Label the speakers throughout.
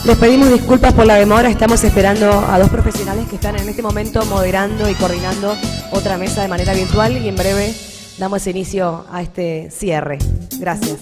Speaker 1: Les pedimos disculpas por la demora, estamos esperando a dos profesionales que están en este momento moderando y coordinando otra mesa de manera virtual y en breve damos inicio a este cierre. Gracias.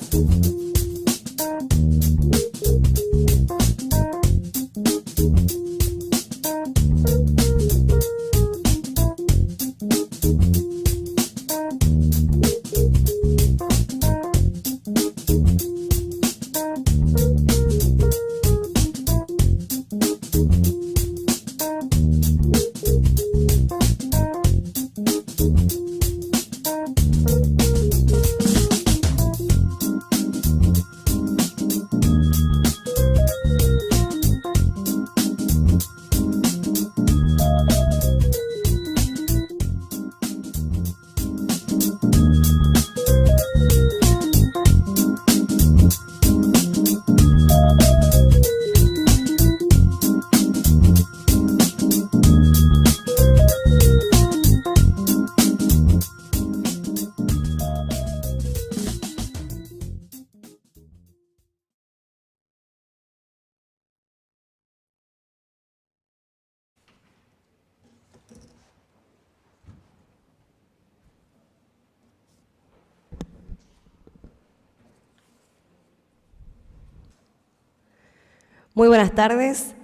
Speaker 1: Muy buenas tardes.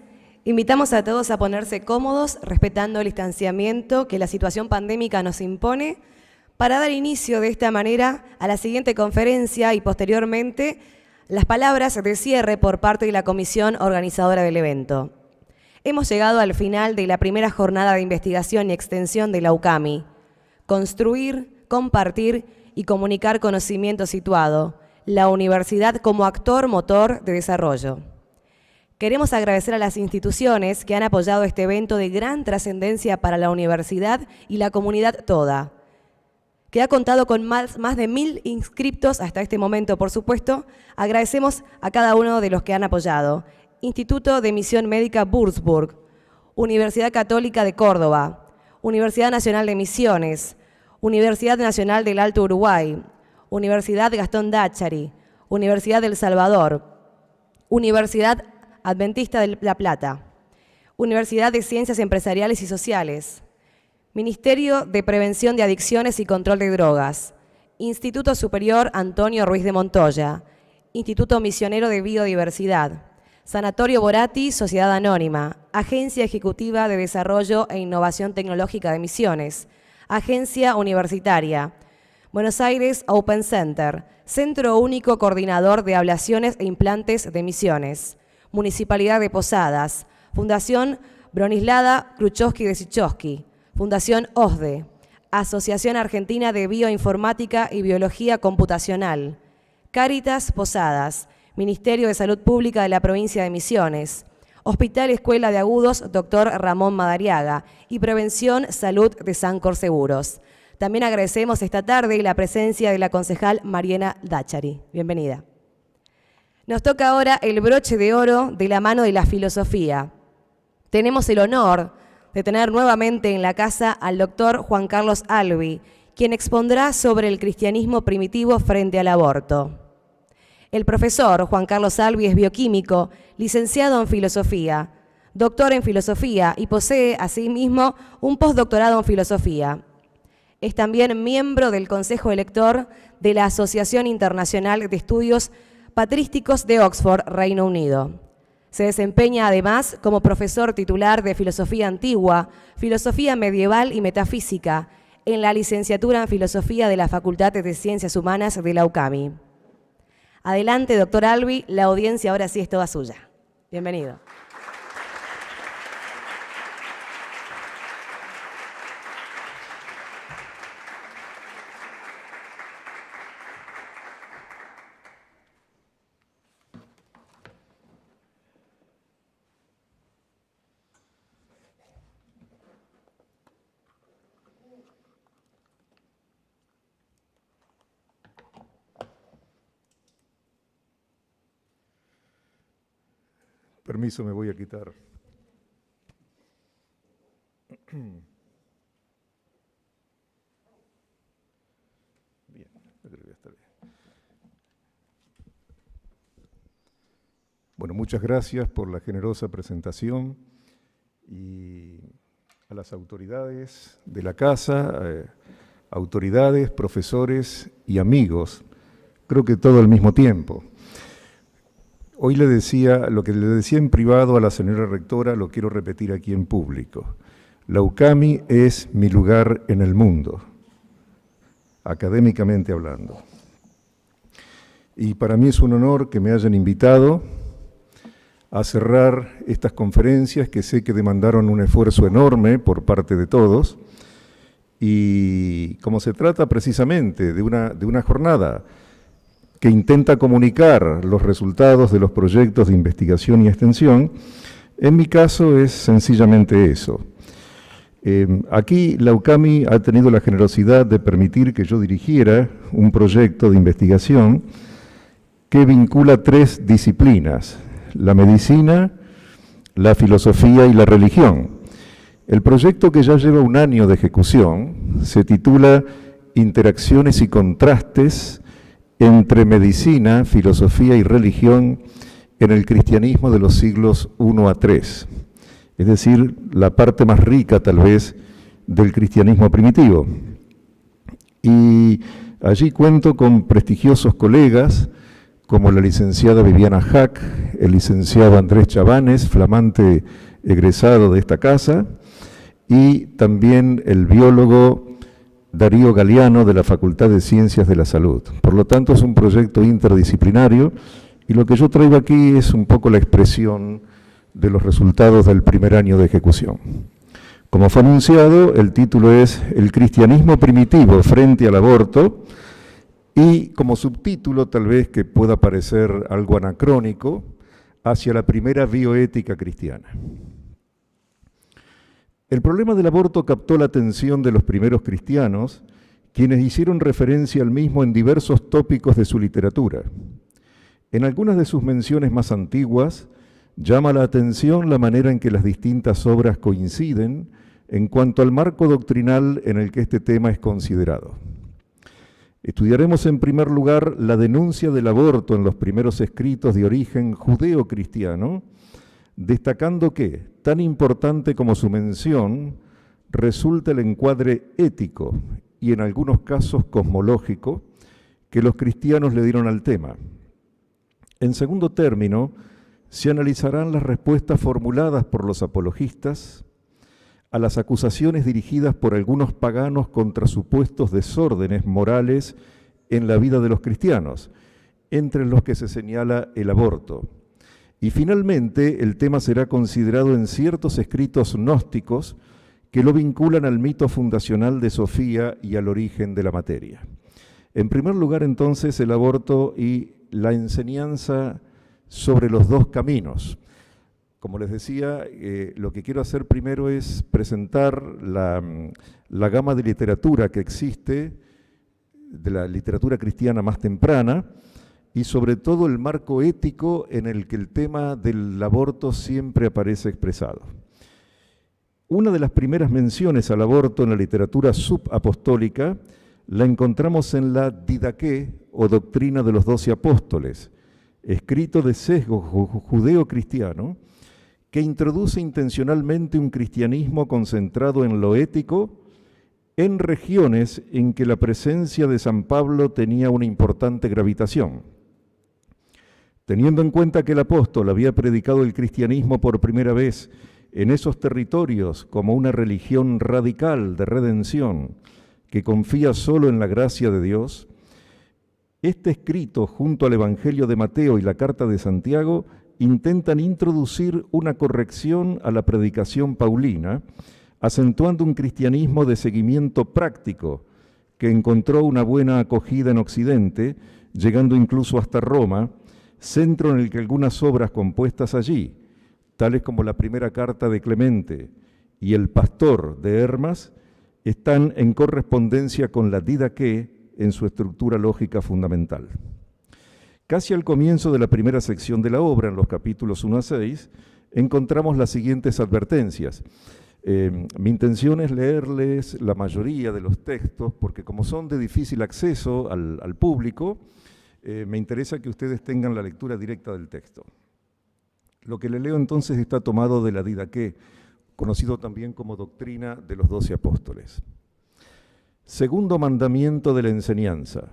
Speaker 1: Invitamos a todos a ponerse cómodos, respetando el distanciamiento que la situación pandémica nos impone, para dar inicio de esta manera a la siguiente conferencia y posteriormente las palabras de cierre por parte de la comisión organizadora del evento. Hemos llegado al final de la primera jornada de investigación y extensión de la UCAMI. Construir, compartir y comunicar conocimiento situado. La universidad como actor motor de desarrollo. Queremos agradecer a las instituciones que han apoyado este evento de gran trascendencia para la universidad y la comunidad toda, que ha contado con más de 1000 inscriptos hasta este momento, por supuesto. Agradecemos a cada uno de los que han apoyado. Instituto de Misión Médica Würzburg, Universidad Católica de Córdoba, Universidad Nacional de Misiones, Universidad Nacional del Alto Uruguay, Universidad Gastón Dáchari, Universidad del Salvador, Universidad Adventista de La Plata, Universidad de Ciencias Empresariales y Sociales, Ministerio de Prevención de Adicciones y Control de Drogas, Instituto Superior Antonio Ruiz de Montoya, Instituto Misionero de Biodiversidad, Sanatorio Borati, Sociedad Anónima, Agencia Ejecutiva de Desarrollo e Innovación Tecnológica de Misiones, Agencia Universitaria, Buenos Aires Open Center, Centro Único Coordinador de Ablaciones e Implantes de Misiones, Municipalidad de Posadas, Fundación Bronislava Kruczewski de Sichowski, Fundación OSDE, Asociación Argentina de Bioinformática y Biología Computacional, Cáritas Posadas, Ministerio de Salud Pública de la Provincia de Misiones, Hospital Escuela de Agudos Dr. Ramón Madariaga y Prevención Salud de Sancor Seguros. También agradecemos esta tarde la presencia de la concejal Mariana Dáchari. Bienvenida. Nos toca ahora el broche de oro de la mano de la filosofía. Tenemos el honor de tener nuevamente en la casa al doctor Juan Carlos Albi, quien expondrá sobre el cristianismo primitivo frente al aborto. El profesor Juan Carlos Albi es bioquímico, licenciado en filosofía, doctor en filosofía y posee asimismo un postdoctorado en filosofía. Es también miembro del Consejo Elector de la Asociación Internacional de Estudios Patrísticos de Oxford, Reino Unido. Se desempeña además como profesor titular de Filosofía Antigua, Filosofía Medieval y Metafísica en la licenciatura en Filosofía de la Facultad de Ciencias Humanas de la UCAMI. Adelante, doctor Albi, la audiencia ahora sí es toda suya. Bienvenido.
Speaker 2: Permiso, me voy a quitar. Bien, yo creo que ya está bien. Bueno, muchas gracias por la generosa presentación y a las autoridades de la casa, autoridades, profesores y amigos, creo que todo al mismo tiempo. Hoy le decía, lo que le decía en privado a la señora rectora, lo quiero repetir aquí en público. La UCAMI es mi lugar en el mundo, académicamente hablando. Y para mí es un honor que me hayan invitado a cerrar estas conferencias que sé que demandaron un esfuerzo enorme por parte de todos. Y como se trata precisamente de una jornada que intenta comunicar los resultados de los proyectos de investigación y extensión, en mi caso es sencillamente eso. Aquí la UCAMI ha tenido la generosidad de permitir que yo dirigiera un proyecto de investigación que vincula 3 disciplinas: la medicina, la filosofía y la religión. El proyecto, que ya lleva 1 año de ejecución, se titula Interacciones y contrastes entre medicina, filosofía y religión en el cristianismo de los siglos I a III. Es decir, la parte más rica, tal vez, del cristianismo primitivo. Y allí cuento con prestigiosos colegas, como la licenciada Viviana Hack, el licenciado Andrés Chavanes, flamante egresado de esta casa, y también el biólogo Darío Galeano, de la Facultad de Ciencias de la Salud. Por lo tanto, es un proyecto interdisciplinario, y lo que yo traigo aquí es un poco la expresión de los resultados del primer año de ejecución. Como fue anunciado, el título es El cristianismo primitivo frente al aborto, y como subtítulo, tal vez que pueda parecer algo anacrónico, hacia la primera bioética cristiana. El problema del aborto captó la atención de los primeros cristianos, quienes hicieron referencia al mismo en diversos tópicos de su literatura. En algunas de sus menciones más antiguas, llama la atención la manera en que las distintas obras coinciden en cuanto al marco doctrinal en el que este tema es considerado. Estudiaremos en primer lugar la denuncia del aborto en los primeros escritos de origen judeo-cristiano, destacando que, tan importante como su mención, resulta el encuadre ético y en algunos casos cosmológico que los cristianos le dieron al tema. En segundo término, se analizarán las respuestas formuladas por los apologistas a las acusaciones dirigidas por algunos paganos contra supuestos desórdenes morales en la vida de los cristianos, entre los que se señala el aborto. Y finalmente, el tema será considerado en ciertos escritos gnósticos que lo vinculan al mito fundacional de Sofía y al origen de la materia. En primer lugar, entonces, el aborto y la enseñanza sobre los 2 caminos. Como les decía, lo que quiero hacer primero es presentar la gama de literatura que existe, de la literatura cristiana más temprana, y sobre todo el marco ético en el que el tema del aborto siempre aparece expresado. Una de las primeras menciones al aborto en la literatura subapostólica la encontramos en la Didaqué, o Doctrina de los 12 Apóstoles, escrito de sesgo judeo-cristiano, que introduce intencionalmente un cristianismo concentrado en lo ético en regiones en que la presencia de San Pablo tenía una importante gravitación. Teniendo en cuenta que el apóstol había predicado el cristianismo por primera vez en esos territorios como una religión radical de redención que confía solo en la gracia de Dios, este escrito, junto al Evangelio de Mateo y la Carta de Santiago, intentan introducir una corrección a la predicación paulina, acentuando un cristianismo de seguimiento práctico que encontró una buena acogida en Occidente, llegando incluso hasta Roma, centro en el que algunas obras compuestas allí, tales como la primera carta de Clemente y el Pastor de Hermas, están en correspondencia con la Didaqué en su estructura lógica fundamental. Casi al comienzo de la primera sección de la obra, en los capítulos 1 a 6, encontramos las siguientes advertencias. Mi intención es leerles la mayoría de los textos, porque como son de difícil acceso al público, me interesa que ustedes tengan la lectura directa del texto. Lo que le leo entonces está tomado de la Didaqué, conocido también como doctrina de los 12 apóstoles. Segundo mandamiento de la enseñanza: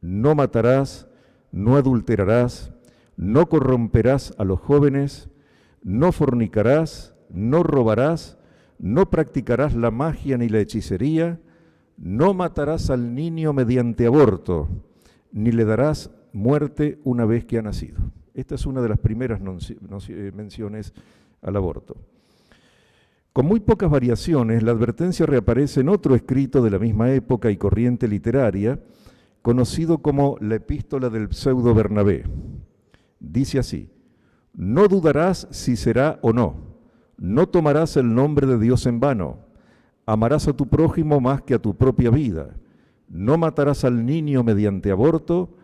Speaker 2: no matarás, no adulterarás, no corromperás a los jóvenes, no fornicarás, no robarás, no practicarás la magia ni la hechicería, no matarás al niño mediante aborto, ni le darás muerte una vez que ha nacido. Esta es una de las primeras menciones al aborto. Con muy pocas variaciones, la advertencia reaparece en otro escrito de la misma época y corriente literaria, conocido como la Epístola del Pseudo Bernabé. Dice así: no dudarás si será o no, no tomarás el nombre de Dios en vano, amarás a tu prójimo más que a tu propia vida, no matarás al niño mediante aborto,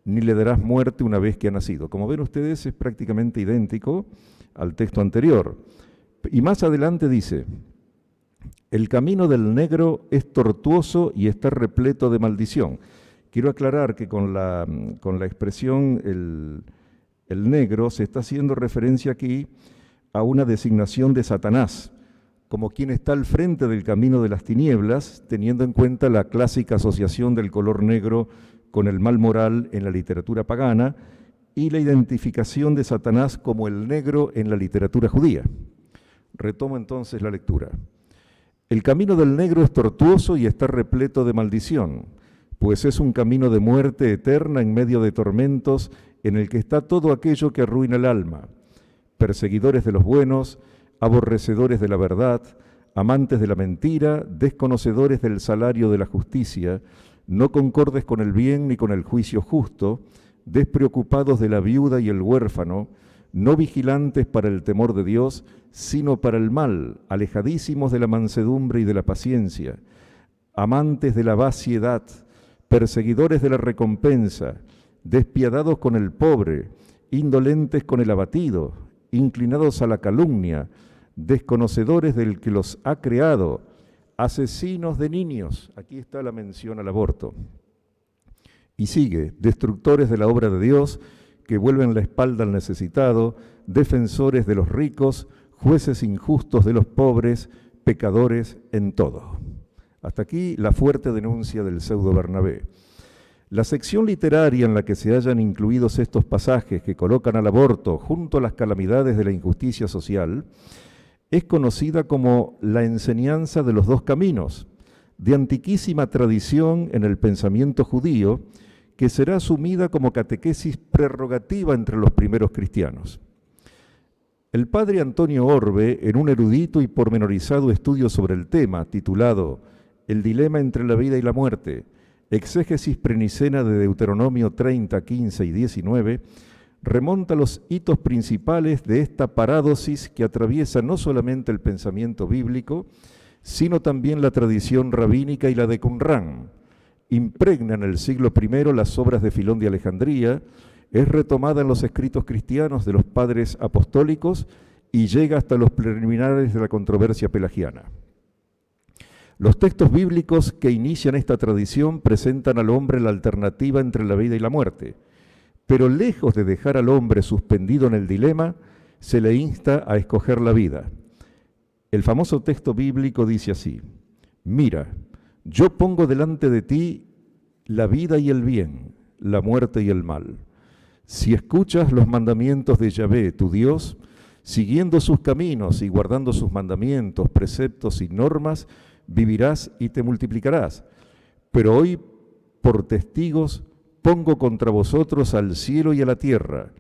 Speaker 2: ni le darás muerte una vez que ha nacido. Como ven ustedes, es prácticamente idéntico al texto anterior. Y más adelante dice: el camino del negro es tortuoso y está repleto de maldición. Quiero aclarar que con la expresión el negro se está haciendo referencia aquí a una designación de Satanás, como quien está al frente del camino de las tinieblas, teniendo en cuenta la clásica asociación del color negro con el mal moral en la literatura pagana y la identificación de Satanás como el negro en la literatura judía. Retomo entonces la lectura. El camino del negro es tortuoso y está repleto de maldición, pues es un camino de muerte eterna en medio de tormentos en el que está todo aquello que arruina el alma: perseguidores de los buenos, aborrecedores de la verdad, amantes de la mentira, desconocedores del salario de la justicia, no concordes con el bien ni con el juicio justo, despreocupados de la viuda y el huérfano, no vigilantes para el temor de Dios, sino para el mal, alejadísimos de la mansedumbre y de la paciencia, amantes de la vaciedad, perseguidores de la recompensa, despiadados con el pobre, indolentes con el abatido, inclinados a la calumnia, desconocedores del que los ha creado, asesinos de niños. Aquí está la mención al aborto. Y sigue: destructores de la obra de Dios, que vuelven la espalda al necesitado, defensores de los ricos, jueces injustos de los pobres, pecadores en todo. Hasta aquí la fuerte denuncia del Pseudo Bernabé. La sección literaria en la que se hayan incluidos estos pasajes que colocan al aborto junto a las calamidades de la injusticia social es conocida como la enseñanza de los dos caminos, de antiquísima tradición en el pensamiento judío, que será asumida como catequesis prerrogativa entre los primeros cristianos. El padre Antonio Orbe, en un erudito y pormenorizado estudio sobre el tema, titulado El dilema entre la vida y la muerte, exégesis prenicena de Deuteronomio 30, 15 y 19, remonta los hitos principales de esta parádosis que atraviesa no solamente el pensamiento bíblico, sino también la tradición rabínica y la de Qumran. Impregna en el siglo I las obras de Filón de Alejandría, es retomada en los escritos cristianos de los padres apostólicos y llega hasta los preliminares de la controversia pelagiana. Los textos bíblicos que inician esta tradición presentan al hombre la alternativa entre la vida y la muerte, pero lejos de dejar al hombre suspendido en el dilema, se le insta a escoger la vida. El famoso texto bíblico dice así: mira, yo pongo delante de ti la vida y el bien, la muerte y el mal. Si escuchas los mandamientos de Yahvé, tu Dios, siguiendo sus caminos y guardando sus mandamientos, preceptos y normas, vivirás y te multiplicarás. Pero hoy, por testigos, pongo contra vosotros al cielo y a la tierra.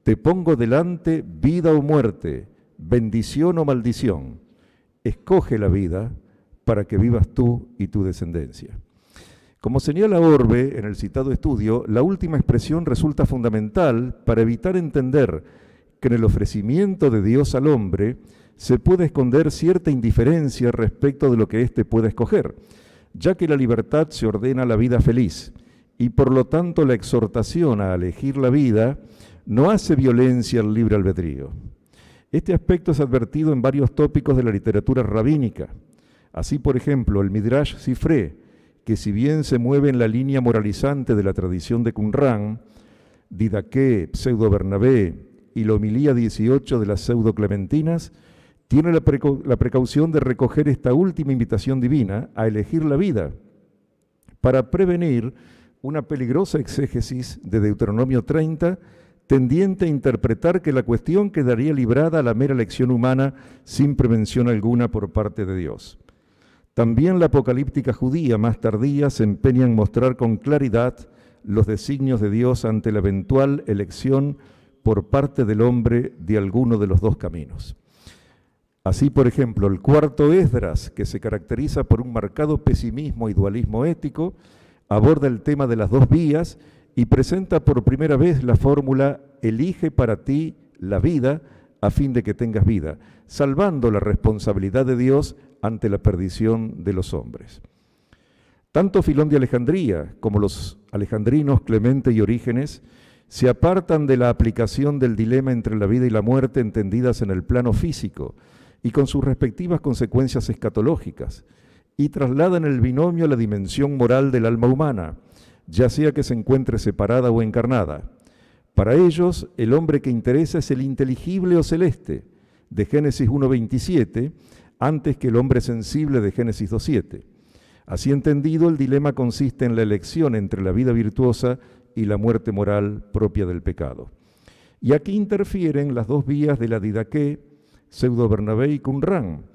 Speaker 2: Te pongo delante vida o muerte, bendición o maldición. Escoge la vida para que vivas tú y tu descendencia. Como señala Orbe en el citado estudio, la última expresión resulta fundamental para evitar entender que en el ofrecimiento de Dios al hombre se puede esconder cierta indiferencia respecto de lo que éste pueda escoger, ya que la libertad se ordena a la vida feliz, y por lo tanto la exhortación a elegir la vida no hace violencia al libre albedrío. Este aspecto es advertido en varios tópicos de la literatura rabínica. Así, por ejemplo, el Midrash Sifré, que si bien se mueve en la línea moralizante de la tradición de Qumran, Didaqué, Pseudo Bernabé y la homilía 18 de las pseudo-clementinas, tiene la precaución de recoger esta última invitación divina a elegir la vida para prevenir una peligrosa exégesis de Deuteronomio 30, tendiente a interpretar que la cuestión quedaría librada a la mera elección humana sin prevención alguna por parte de Dios. También la apocalíptica judía más tardía se empeña en mostrar con claridad los designios de Dios ante la eventual elección por parte del hombre de alguno de los dos caminos. Así, por ejemplo, el cuarto Esdras, que se caracteriza por un marcado pesimismo y dualismo ético, aborda el tema de las dos vías y presenta por primera vez la fórmula «elige para ti la vida a fin de que tengas vida», salvando la responsabilidad de Dios ante la perdición de los hombres. Tanto Filón de Alejandría como los alejandrinos Clemente y Orígenes se apartan de la aplicación del dilema entre la vida y la muerte entendidas en el plano físico y con sus respectivas consecuencias escatológicas, y trasladan el binomio a la dimensión moral del alma humana, ya sea que se encuentre separada o encarnada. Para ellos, el hombre que interesa es el inteligible o celeste, de Génesis 1:27, antes que el hombre sensible de Génesis 2:7. Así entendido, el dilema consiste en la elección entre la vida virtuosa y la muerte moral propia del pecado. Y aquí interfieren las dos vías de la Didaqué, Pseudo Bernabé y Qumran,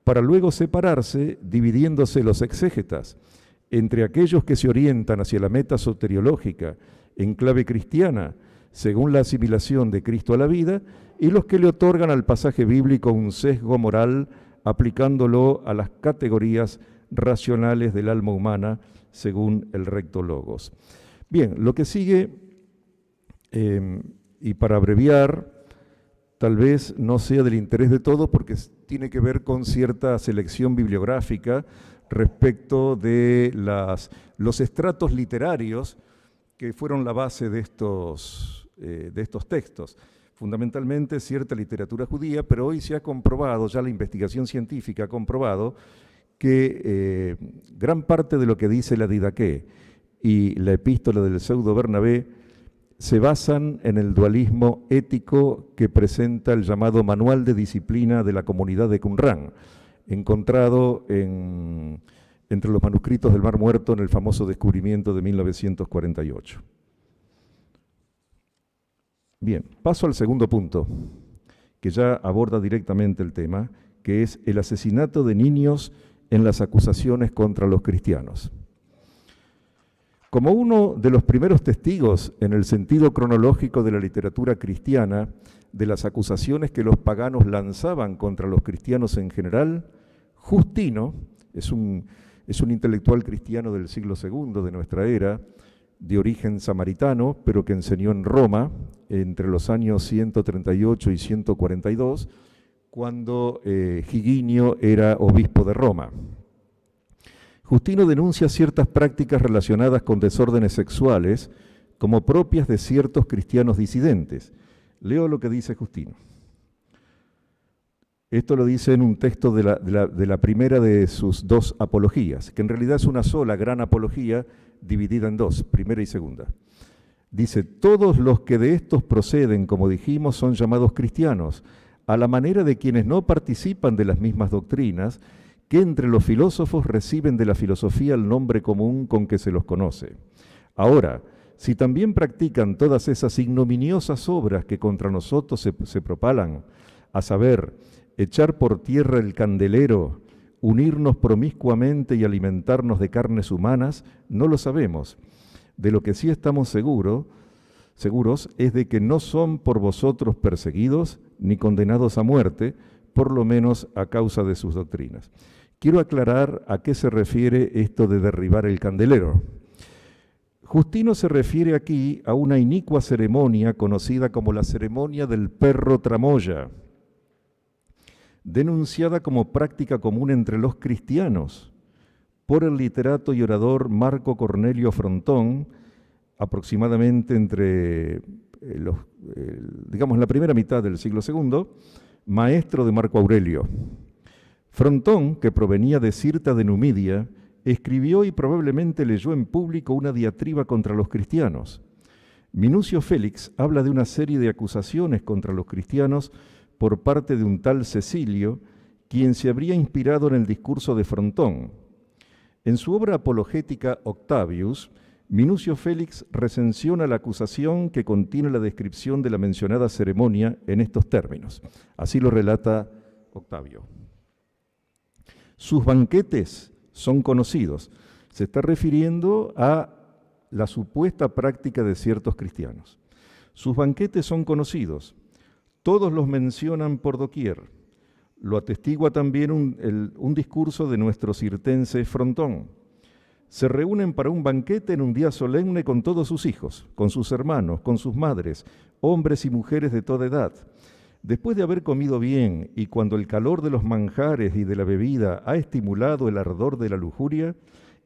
Speaker 2: para luego separarse, dividiéndose los exégetas entre aquellos que se orientan hacia la meta soteriológica en clave cristiana, según la asimilación de Cristo a la vida, y los que le otorgan al pasaje bíblico un sesgo moral, aplicándolo a las categorías racionales del alma humana, según el recto logos. Bien, lo que sigue, y para abreviar, tal vez no sea del interés de todos porque tiene que ver con cierta selección bibliográfica respecto de los estratos literarios que fueron la base de estos textos. Fundamentalmente cierta literatura judía, pero hoy se ha comprobado, ya la investigación científica ha comprobado, que gran parte de lo que dice la Didaqué y la epístola del Pseudo Bernabé se basan en el dualismo ético que presenta el llamado Manual de Disciplina de la Comunidad de Qumran, encontrado entre los manuscritos del Mar Muerto en el famoso descubrimiento de 1948. Bien, paso al segundo punto, que ya aborda directamente el tema, que es el asesinato de niños en las acusaciones contra los cristianos. Como uno de los primeros testigos en el sentido cronológico de la literatura cristiana de las acusaciones que los paganos lanzaban contra los cristianos en general, Justino es un intelectual cristiano del siglo II de nuestra era, de origen samaritano, pero que enseñó en Roma entre los años 138 y 142, cuando Higinio era obispo de Roma. Justino denuncia ciertas prácticas relacionadas con desórdenes sexuales como propias de ciertos cristianos disidentes. Leo lo que dice Justino. Esto lo dice en un texto de la primera de sus dos apologías, que en realidad es una sola gran apología dividida en dos, primera y segunda. Dice, todos los que de estos proceden, como dijimos, son llamados cristianos, a la manera de quienes no participan de las mismas doctrinas, que entre los filósofos reciben de la filosofía el nombre común con que se los conoce. Ahora, si también practican todas esas ignominiosas obras que contra nosotros se propalan, a saber, echar por tierra el candelero, unirnos promiscuamente y alimentarnos de carnes humanas, no lo sabemos. De lo que sí estamos seguros es de que no son por vosotros perseguidos ni condenados a muerte, por lo menos a causa de sus doctrinas. Quiero aclarar a qué se refiere esto de derribar el candelero. Justino se refiere aquí a una inicua ceremonia conocida como la ceremonia del perro tramoya, denunciada como práctica común entre los cristianos por el literato y orador Marco Cornelio Frontón, aproximadamente entre la primera mitad del siglo II, maestro de Marco Aurelio. Frontón, que provenía de Cirta de Numidia, escribió y probablemente leyó en público una diatriba contra los cristianos. Minucio Félix habla de una serie de acusaciones contra los cristianos por parte de un tal Cecilio, quien se habría inspirado en el discurso de Frontón. En su obra apologética Octavius, Minucio Félix recensiona la acusación que contiene la descripción de la mencionada ceremonia en estos términos. Así lo relata Octavio. Sus banquetes son conocidos. Se está refiriendo a la supuesta práctica de ciertos cristianos. Sus banquetes son conocidos. Todos los mencionan por doquier. Lo atestigua también un discurso de nuestro cirtense Frontón. Se reúnen para un banquete en un día solemne con todos sus hijos, con sus hermanos, con sus madres, hombres y mujeres de toda edad. Después de haber comido bien y cuando el calor de los manjares y de la bebida ha estimulado el ardor de la lujuria,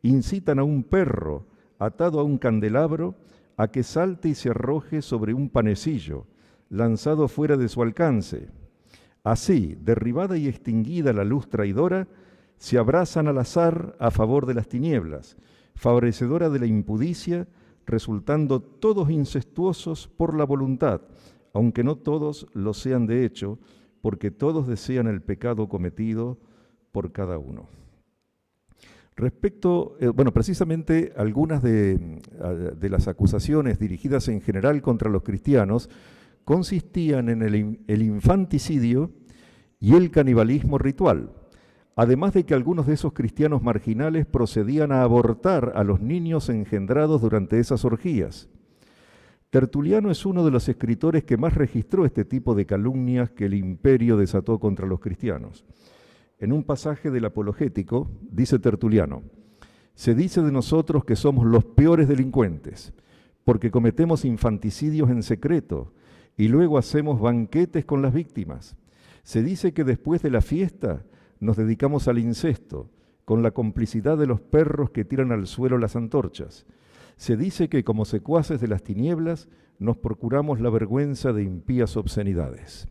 Speaker 2: incitan a un perro atado a un candelabro a que salte y se arroje sobre un panecillo, lanzado fuera de su alcance. Así, derribada y extinguida la luz traidora, se abrazan al azar a favor de las tinieblas, favorecedora de la impudicia, resultando todos incestuosos por la voluntad, aunque no todos lo sean de hecho, porque todos desean el pecado cometido por cada uno. Respecto, precisamente algunas de las acusaciones dirigidas en general contra los cristianos consistían en el infanticidio y el canibalismo ritual, además de que algunos de esos cristianos marginales procedían a abortar a los niños engendrados durante esas orgías. Tertuliano es uno de los escritores que más registró este tipo de calumnias que el imperio desató contra los cristianos. En un pasaje del Apologético, dice Tertuliano: se dice de nosotros que somos los peores delincuentes, porque cometemos infanticidios en secreto y luego hacemos banquetes con las víctimas. Se dice que después de la fiesta nos dedicamos al incesto, con la complicidad de los perros que tiran al suelo las antorchas. Se dice que como secuaces de las tinieblas nos procuramos la vergüenza de impías obscenidades.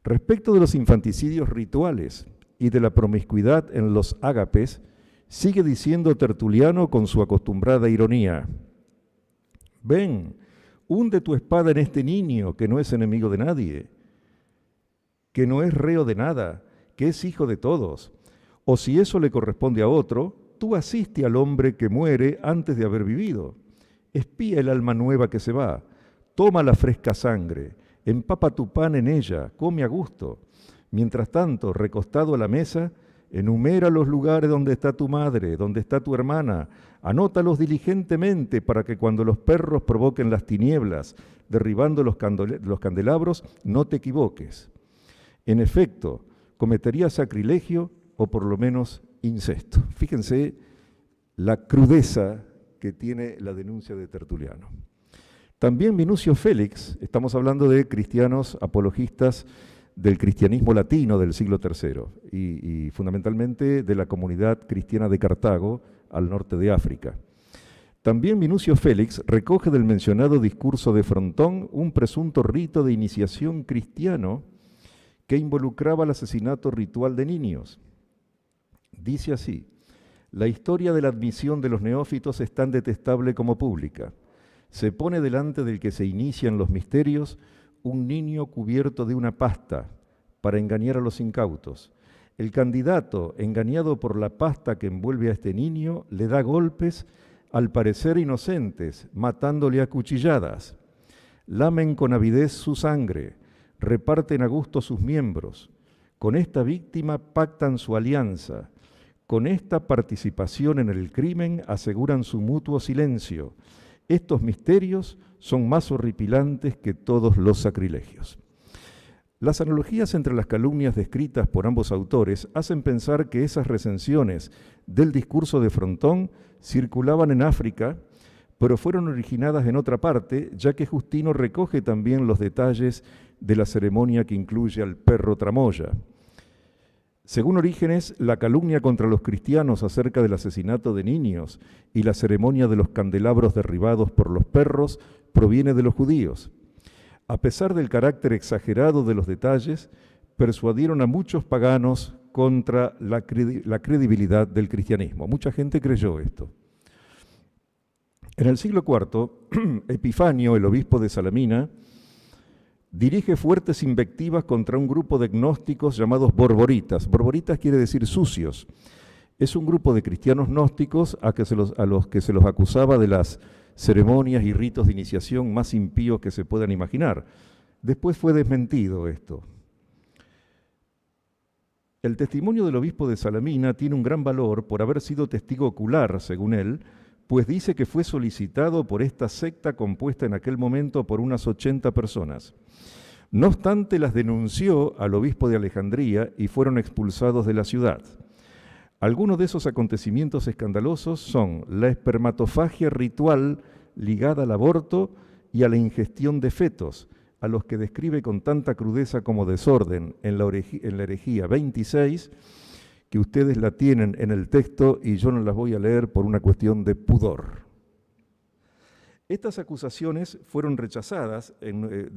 Speaker 2: Respecto de los infanticidios rituales y de la promiscuidad en los ágapes, sigue diciendo Tertuliano con su acostumbrada ironía: ven, hunde tu espada en este niño que no es enemigo de nadie, que no es reo de nada, que es hijo de todos. O si eso le corresponde a otro, tú asiste al hombre que muere antes de haber vivido. Espía el alma nueva que se va, toma la fresca sangre, empapa tu pan en ella, come a gusto. Mientras tanto, recostado a la mesa, enumera los lugares donde está tu madre, donde está tu hermana, anótalos diligentemente para que cuando los perros provoquen las tinieblas, derribando los candelabros, no te equivoques. En efecto, cometerías sacrilegio o por lo menos incesto. Fíjense la crudeza que tiene la denuncia de Tertuliano. También Minucio Félix, estamos hablando de cristianos apologistas del cristianismo latino del siglo III y fundamentalmente de la comunidad cristiana de Cartago al norte de África. También Minucio Félix recoge del mencionado discurso de Frontón un presunto rito de iniciación cristiano que involucraba el asesinato ritual de niños. Dice así: la historia de la admisión de los neófitos es tan detestable como pública. Se pone delante del que se inician los misterios un niño cubierto de una pasta para engañar a los incautos. El candidato, engañado por la pasta que envuelve a este niño, le da golpes, al parecer inocentes, matándole a cuchilladas. Lamen con avidez su sangre, reparten a gusto sus miembros. Con esta víctima pactan su alianza. Con esta participación en el crimen aseguran su mutuo silencio. Estos misterios son más horripilantes que todos los sacrilegios. Las analogías entre las calumnias descritas por ambos autores hacen pensar que esas recensiones del discurso de Frontón circulaban en África, pero fueron originadas en otra parte, ya que Justino recoge también los detalles de la ceremonia que incluye al perro tramoya. Según Orígenes, la calumnia contra los cristianos acerca del asesinato de niños y la ceremonia de los candelabros derribados por los perros proviene de los judíos. A pesar del carácter exagerado de los detalles, persuadieron a muchos paganos contra la credibilidad del cristianismo. Mucha gente creyó esto. En el siglo IV, Epifanio, el obispo de Salamina, dirige fuertes invectivas contra un grupo de gnósticos llamados borboritas. Borboritas quiere decir sucios. Es un grupo de cristianos gnósticos a los que se los acusaba de las ceremonias y ritos de iniciación más impíos que se puedan imaginar. Después fue desmentido esto. El testimonio del obispo de Salamina tiene un gran valor por haber sido testigo ocular, según él, pues dice que fue solicitado por esta secta compuesta en aquel momento por unas 80 personas. No obstante, las denunció al obispo de Alejandría y fueron expulsados de la ciudad. Algunos de esos acontecimientos escandalosos son la espermatofagia ritual ligada al aborto y a la ingestión de fetos, a los que describe con tanta crudeza como desorden en la herejía 26, que ustedes la tienen en el texto y yo no las voy a leer por una cuestión de pudor. Estas acusaciones fueron rechazadas.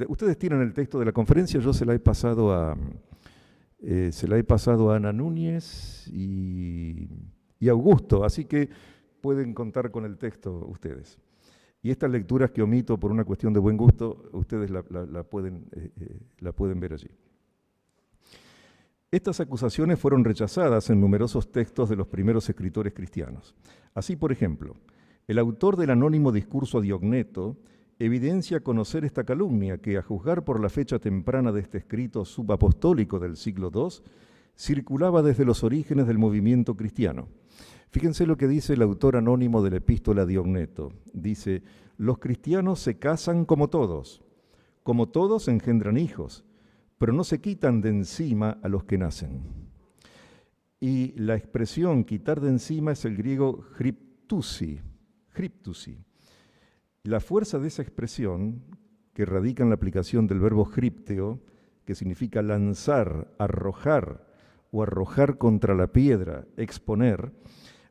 Speaker 2: Ustedes tienen el texto de la conferencia, yo se la he pasado a Ana Núñez y Augusto, así que pueden contar con el texto ustedes. Y estas lecturas que omito por una cuestión de buen gusto, ustedes la pueden ver allí. Estas acusaciones fueron rechazadas en numerosos textos de los primeros escritores cristianos. Así, por ejemplo, el autor del anónimo discurso Diogneto evidencia conocer esta calumnia que, a juzgar por la fecha temprana de este escrito subapostólico del siglo II, circulaba desde los orígenes del movimiento cristiano. Fíjense lo que dice el autor anónimo de la epístola Diogneto. Dice, los cristianos se casan como todos engendran hijos, pero no se quitan de encima a los que nacen. Y la expresión quitar de encima es el griego chriptusi. La fuerza de esa expresión, que radica en la aplicación del verbo chripteo, que significa lanzar, arrojar o arrojar contra la piedra, exponer,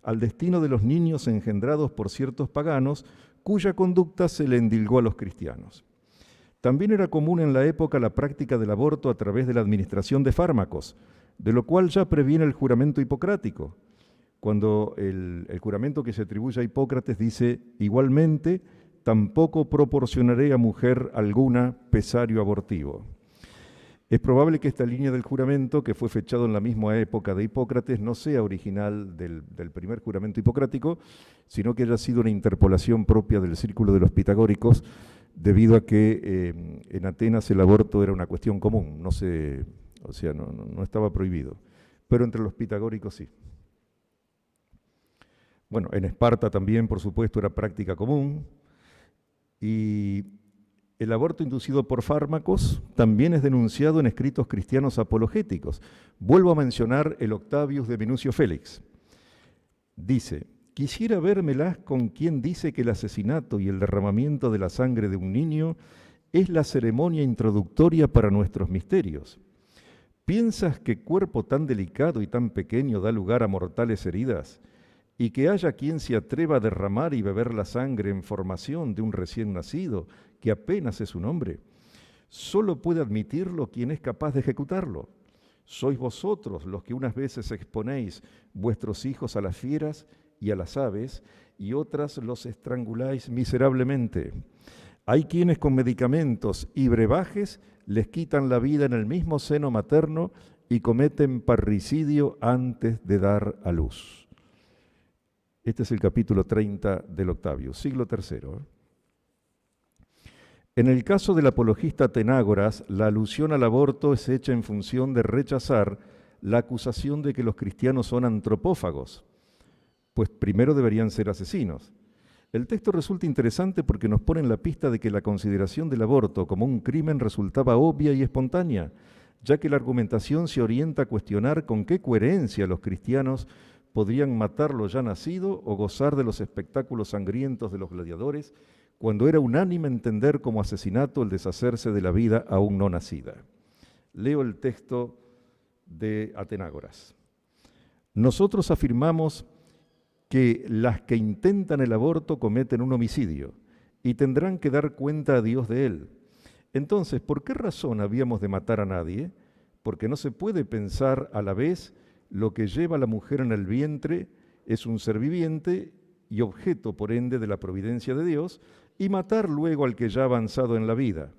Speaker 2: al destino de los niños engendrados por ciertos paganos, cuya conducta se le endilgó a los cristianos. También era común en la época la práctica del aborto a través de la administración de fármacos, de lo cual ya previene el juramento hipocrático, cuando el juramento que se atribuye a Hipócrates dice, igualmente, tampoco proporcionaré a mujer alguna pesario abortivo. Es probable que esta línea del juramento, que fue fechado en la misma época de Hipócrates, no sea original del primer juramento hipocrático, sino que haya sido una interpolación propia del círculo de los pitagóricos, debido a que en Atenas el aborto era una cuestión común, no estaba prohibido, pero entre los pitagóricos sí. Bueno, en Esparta también, por supuesto, era práctica común, y el aborto inducido por fármacos también es denunciado en escritos cristianos apologéticos. Vuelvo a mencionar el Octavius de Minucio Félix. Dice, quisiera vérmelas con quien dice que el asesinato y el derramamiento de la sangre de un niño es la ceremonia introductoria para nuestros misterios. ¿Piensas que cuerpo tan delicado y tan pequeño da lugar a mortales heridas? Y que haya quien se atreva a derramar y beber la sangre en formación de un recién nacido, que apenas es un hombre. Solo puede admitirlo quien es capaz de ejecutarlo. Sois vosotros los que unas veces exponéis vuestros hijos a las fieras y a las aves, y otras los estranguláis miserablemente. Hay quienes con medicamentos y brebajes les quitan la vida en el mismo seno materno y cometen parricidio antes de dar a luz. Este es el capítulo 30 del Octavio, siglo III. En el caso del apologista Atenágoras, la alusión al aborto es hecha en función de rechazar la acusación de que los cristianos son antropófagos, pues primero deberían ser asesinos. El texto resulta interesante porque nos pone en la pista de que la consideración del aborto como un crimen resultaba obvia y espontánea, ya que la argumentación se orienta a cuestionar con qué coherencia los cristianos podrían matarlo ya nacido o gozar de los espectáculos sangrientos de los gladiadores, cuando era unánime entender como asesinato el deshacerse de la vida aún no nacida. Leo el texto de Atenágoras. Nosotros afirmamos que las que intentan el aborto cometen un homicidio y tendrán que dar cuenta a Dios de él. Entonces, ¿por qué razón habíamos de matar a nadie? Porque no se puede pensar a la vez lo que lleva a la mujer en el vientre es un ser viviente y objeto, por ende, de la providencia de Dios, y matar luego al que ya ha avanzado en la vida.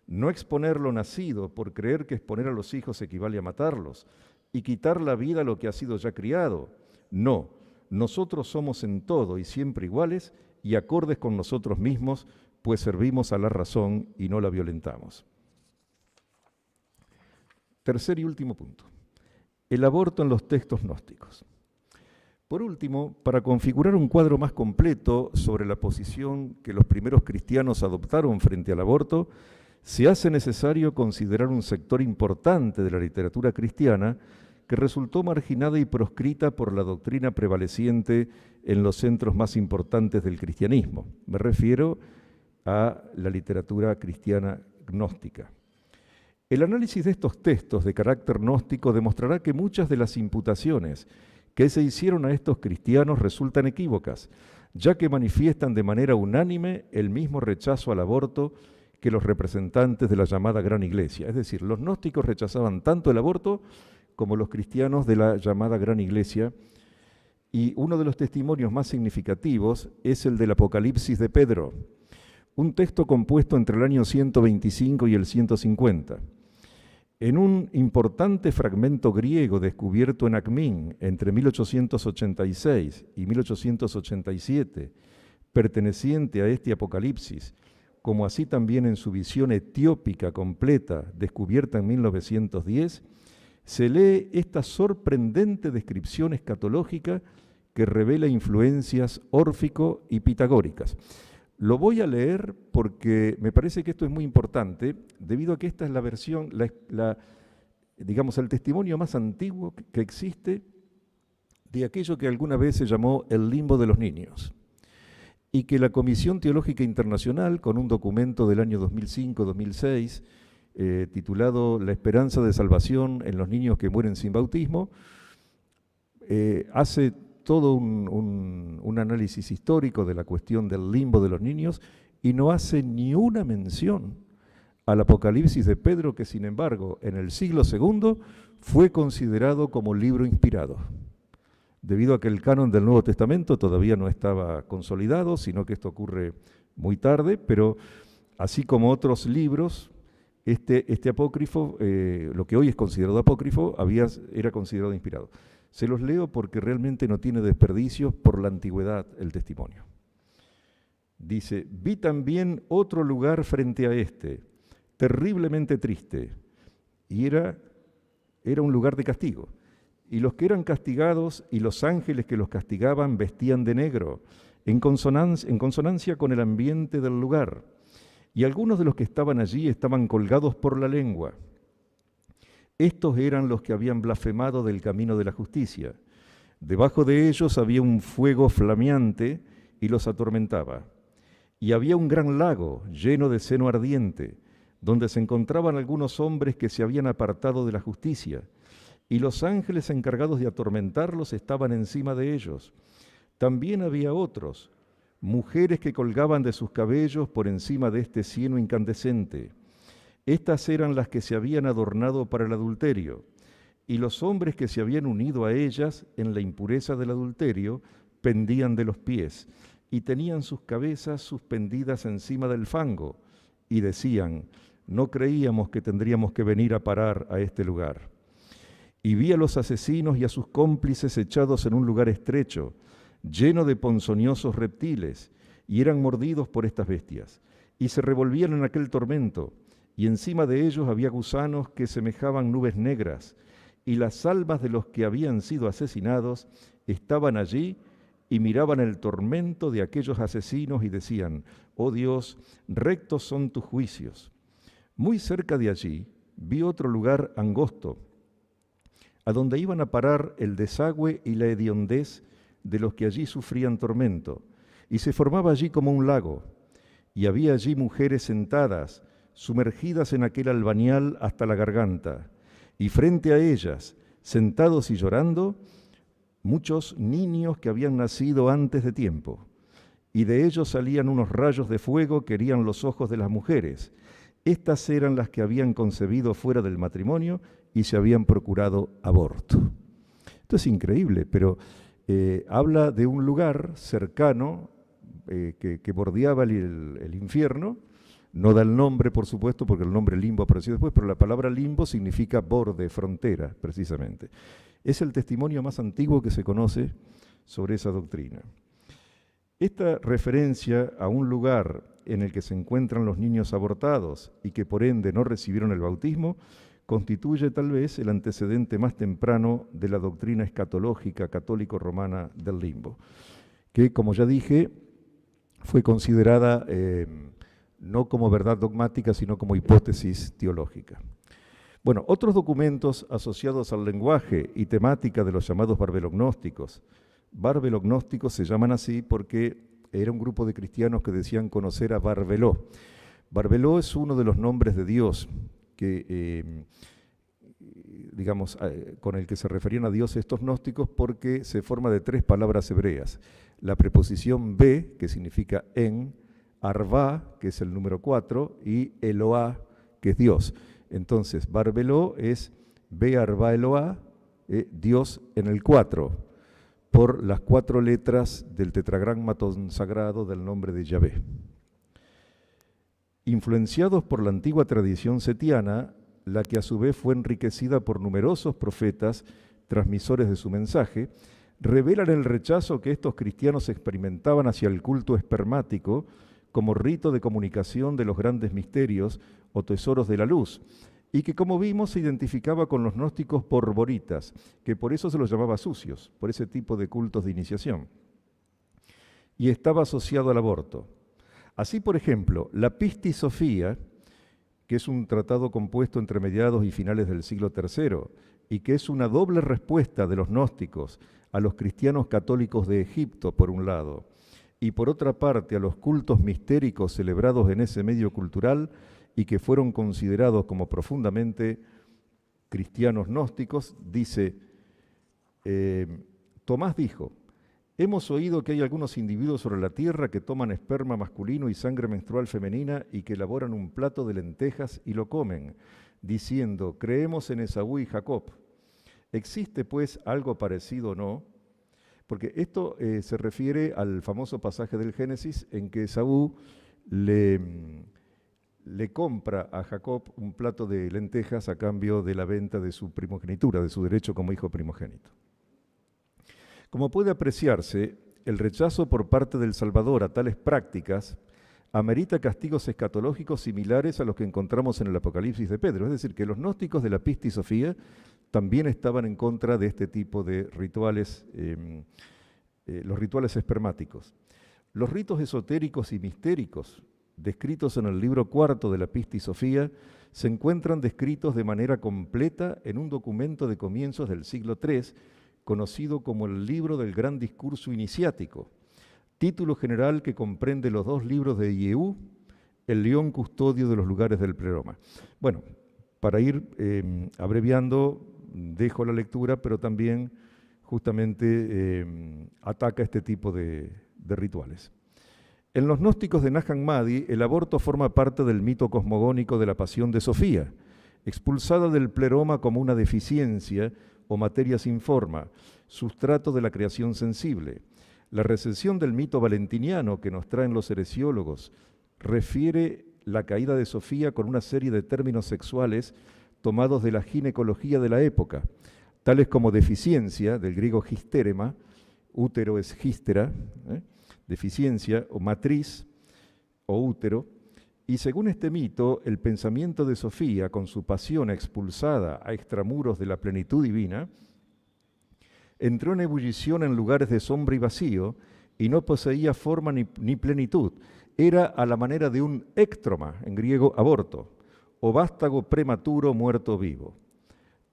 Speaker 2: No exponer lo nacido por creer que exponer a los hijos equivale a matarlos, y quitar la vida a lo que ha sido ya criado. No, nosotros somos en todo y siempre iguales y acordes con nosotros mismos, pues servimos a la razón y no la violentamos. Tercer y último punto. El aborto en los textos gnósticos. Por último, para configurar un cuadro más completo sobre la posición que los primeros cristianos adoptaron frente al aborto, se hace necesario considerar un sector importante de la literatura cristiana que resultó marginada y proscrita por la doctrina prevaleciente en los centros más importantes del cristianismo. Me refiero a la literatura cristiana gnóstica. El análisis de estos textos de carácter gnóstico demostrará que muchas de las imputaciones que se hicieron a estos cristianos resultan equívocas, ya que manifiestan de manera unánime el mismo rechazo al aborto que los representantes de la llamada Gran Iglesia. Es decir, los gnósticos rechazaban tanto el aborto como los cristianos de la llamada Gran Iglesia, y uno de los testimonios más significativos es el del Apocalipsis de Pedro, un texto compuesto entre el año 125 y el 150. En un importante fragmento griego descubierto en Acmín entre 1886 y 1887, perteneciente a este Apocalipsis, como así también en su visión etiópica completa, descubierta en 1910, se lee esta sorprendente descripción escatológica que revela influencias órfico y pitagóricas. Lo voy a leer porque me parece que esto es muy importante, debido a que esta es la versión, digamos, el testimonio más antiguo que existe de aquello que alguna vez se llamó el limbo de los niños, y que la Comisión Teológica Internacional, con un documento del año 2005-2006, titulado La esperanza de salvación en los niños que mueren sin bautismo, hace todo un análisis histórico de la cuestión del limbo de los niños y no hace ni una mención al Apocalipsis de Pedro, que sin embargo en el siglo II fue considerado como libro inspirado, debido a que el canon del Nuevo Testamento todavía no estaba consolidado, sino que esto ocurre muy tarde, pero así como otros libros, este apócrifo, lo que hoy es considerado apócrifo, era considerado inspirado. Se los leo porque realmente no tiene desperdicio por la antigüedad el testimonio. Dice: vi también otro lugar frente a este, terriblemente triste, y era un lugar de castigo. Y los que eran castigados y los ángeles que los castigaban vestían de negro, en consonancia con el ambiente del lugar. Y algunos de los que estaban allí estaban colgados por la lengua. Estos eran los que habían blasfemado del camino de la justicia. Debajo de ellos había un fuego flameante y los atormentaba. Y había un gran lago lleno de seno ardiente, donde se encontraban algunos hombres que se habían apartado de la justicia, y los ángeles encargados de atormentarlos estaban encima de ellos. También había otros, mujeres que colgaban de sus cabellos por encima de este cieno incandescente. Estas eran las que se habían adornado para el adulterio, y los hombres que se habían unido a ellas en la impureza del adulterio pendían de los pies, y tenían sus cabezas suspendidas encima del fango, y decían: no creíamos que tendríamos que venir a parar a este lugar. Y vi a los asesinos y a sus cómplices echados en un lugar estrecho, lleno de ponzoñosos reptiles, y eran mordidos por estas bestias, y se revolvían en aquel tormento, y encima de ellos había gusanos que semejaban nubes negras, y las almas de los que habían sido asesinados estaban allí y miraban el tormento de aquellos asesinos y decían: oh Dios, rectos son tus juicios. Muy cerca de allí vi otro lugar angosto, a donde iban a parar el desagüe y la hediondez de los que allí sufrían tormento, y se formaba allí como un lago, y había allí mujeres sentadas, sumergidas en aquel albañal hasta la garganta, y frente a ellas, sentados y llorando, muchos niños que habían nacido antes de tiempo, y de ellos salían unos rayos de fuego que herían los ojos de las mujeres. Estas eran las que habían concebido fuera del matrimonio y se habían procurado aborto. Esto es increíble, pero habla de un lugar cercano que bordeaba el infierno. No da el nombre, por supuesto, porque el nombre limbo apareció después, pero la palabra limbo significa borde, frontera, precisamente. Es el testimonio más antiguo que se conoce sobre esa doctrina. Esta referencia a un lugar en el que se encuentran los niños abortados y que por ende no recibieron el bautismo, constituye tal vez el antecedente más temprano de la doctrina escatológica católico-romana del limbo, que, como ya dije, fue considerada no como verdad dogmática, sino como hipótesis teológica. Bueno, otros documentos asociados al lenguaje y temática de los llamados barbelognósticos. Barbelognósticos se llaman así porque era un grupo de cristianos que decían conocer a Barbeló. Barbeló es uno de los nombres de Dios que, digamos, con el que se referían a Dios estos gnósticos, porque se forma de 3 palabras hebreas. La preposición be, que significa en, Arvá, que es el número 4, y Eloá, que es Dios. Entonces, Barbeló es be Arvá Eloá, Dios en el 4, por las 4 letras del tetragrámaton sagrado del nombre de Yahvé. Influenciados por la antigua tradición setiana, la que a su vez fue enriquecida por numerosos profetas transmisores de su mensaje, revelan el rechazo que estos cristianos experimentaban hacia el culto espermático como rito de comunicación de los grandes misterios o tesoros de la luz, y que, como vimos, se identificaba con los gnósticos borboritas, que por eso se los llamaba sucios, por ese tipo de cultos de iniciación, y estaba asociado al aborto. Así, por ejemplo, la Pistisofía, que es un tratado compuesto entre mediados y finales del siglo III, y que es una doble respuesta de los gnósticos a los cristianos católicos de Egipto, por un lado, y por otra parte a los cultos mistéricos celebrados en ese medio cultural y que fueron considerados como profundamente cristianos gnósticos, dice, Tomás dijo, hemos oído que hay algunos individuos sobre la tierra que toman esperma masculino y sangre menstrual femenina y que elaboran un plato de lentejas y lo comen, diciendo, creemos en Esaú y Jacob. ¿Existe pues algo parecido o no? Porque esto se refiere al famoso pasaje del Génesis en que Esaú le compra a Jacob un plato de lentejas a cambio de la venta de su primogenitura, de su derecho como hijo primogénito. Como puede apreciarse, el rechazo por parte del Salvador a tales prácticas amerita castigos escatológicos similares a los que encontramos en el Apocalipsis de Pedro. Es decir, que los gnósticos de la Pistisofía también estaban en contra de este tipo de rituales, los rituales espermáticos. Los ritos esotéricos y mistéricos descritos en el libro 4 de la Pistisofía se encuentran descritos de manera completa en un documento de comienzos del siglo III, conocido como el Libro del Gran Discurso Iniciático, título general que comprende los 2 libros de Yehú, el león custodio de los lugares del pleroma. Bueno, para ir abreviando, dejo la lectura, pero también justamente ataca este tipo de rituales. En los gnósticos de Nag Hammadi, el aborto forma parte del mito cosmogónico de la pasión de Sofía, expulsada del pleroma como una deficiencia o materia sin forma, sustrato de la creación sensible. La recensión del mito valentiniano que nos traen los heresiólogos refiere la caída de Sofía con una serie de términos sexuales tomados de la ginecología de la época, tales como deficiencia, del griego histérema, útero es hístera, deficiencia, o matriz, o útero, y según este mito, el pensamiento de Sofía, con su pasión expulsada a extramuros de la plenitud divina, entró en ebullición en lugares de sombra y vacío, y no poseía forma ni plenitud. Era a la manera de un éctroma, en griego aborto, o vástago prematuro muerto vivo.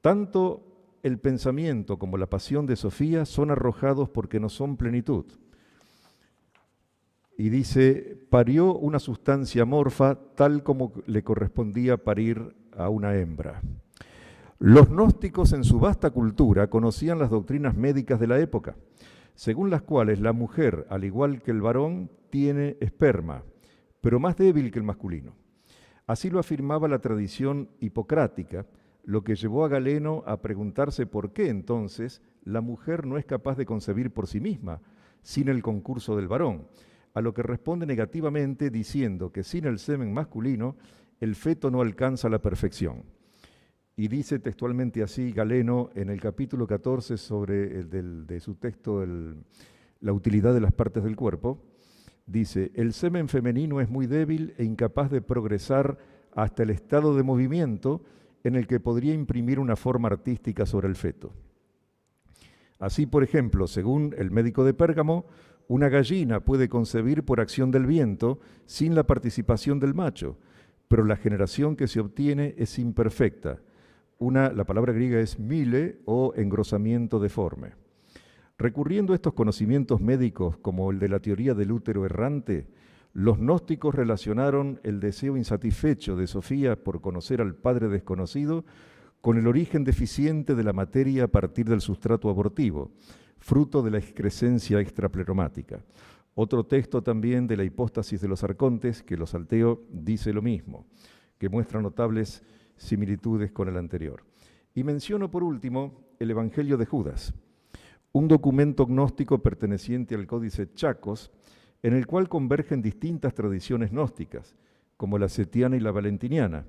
Speaker 2: Tanto el pensamiento como la pasión de Sofía son arrojados porque no son plenitud. Y dice, parió una sustancia amorfa tal como le correspondía parir a una hembra. Los gnósticos en su vasta cultura conocían las doctrinas médicas de la época, según las cuales la mujer, al igual que el varón, tiene esperma, pero más débil que el masculino. Así lo afirmaba la tradición hipocrática, lo que llevó a Galeno a preguntarse por qué entonces la mujer no es capaz de concebir por sí misma, sin el concurso del varón, a lo que responde negativamente diciendo que sin el semen masculino el feto no alcanza la perfección. Y dice textualmente así Galeno en el capítulo 14 de su texto La utilidad de las partes del cuerpo, dice: el semen femenino es muy débil e incapaz de progresar hasta el estado de movimiento en el que podría imprimir una forma artística sobre el feto. Así, por ejemplo, según el médico de Pérgamo, una gallina puede concebir por acción del viento sin la participación del macho, pero la generación que se obtiene es imperfecta. La palabra griega es mile o engrosamiento deforme. Recurriendo a estos conocimientos médicos como el de la teoría del útero errante, los gnósticos relacionaron el deseo insatisfecho de Sofía por conocer al Padre desconocido con el origen deficiente de la materia a partir del sustrato abortivo, fruto de la excrescencia extrapleromática. Otro texto también de la hipóstasis de los arcontes, que lo salteo, dice lo mismo, que muestra notables similitudes con el anterior. Y menciono por último el Evangelio de Judas, un documento gnóstico perteneciente al Códice Chacos, en el cual convergen distintas tradiciones gnósticas, como la setiana y la valentiniana,